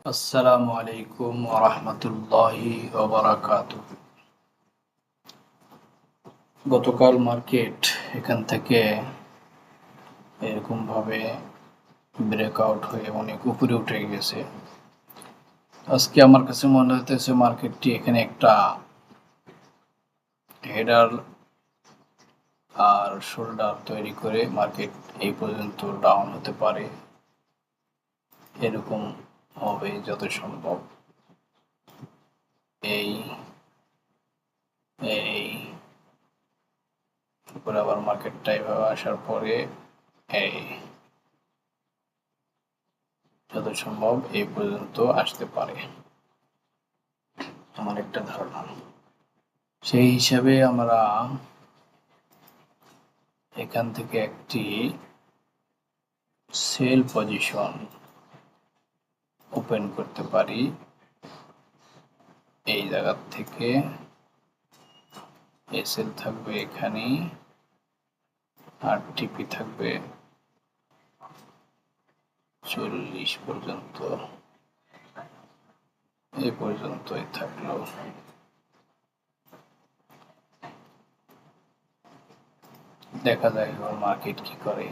আসসালামু আলাইকুম ওয়া রাহমাতুল্লাহি ওয়া বারাকাতুহু। গতকাল মার্কেট এখান থেকে এরকমভাবে ব্রেকআউট হয়ে অনেক উপরে উঠে গেছে। আজকে আমার কাছে মনে হইতেছে মার্কেটটি এখানে একটা হেডার আর শোল্ডার তৈরি করে মার্কেট এই পর্যন্ত ডাউন হতে পারে, এরকম হবে যত সম্ভব। এই এই তারপরে আবার মার্কেটটা এভাবে আসার পরে এই যত সম্ভব এই পর্যন্ত আসতে পারে, আমার একটা ধারণা। সেই হিসাবে আমরা এখান থেকে একটি সেল পজিশন ওপেন করতে পারি। এই জায়গা থেকে এসএল থাকবে এখানে, আর টিপি থাকবে 40 পর্যন্ত। এই পর্যন্তই থাকলো। দেখা যায় মার্কেট কি করে।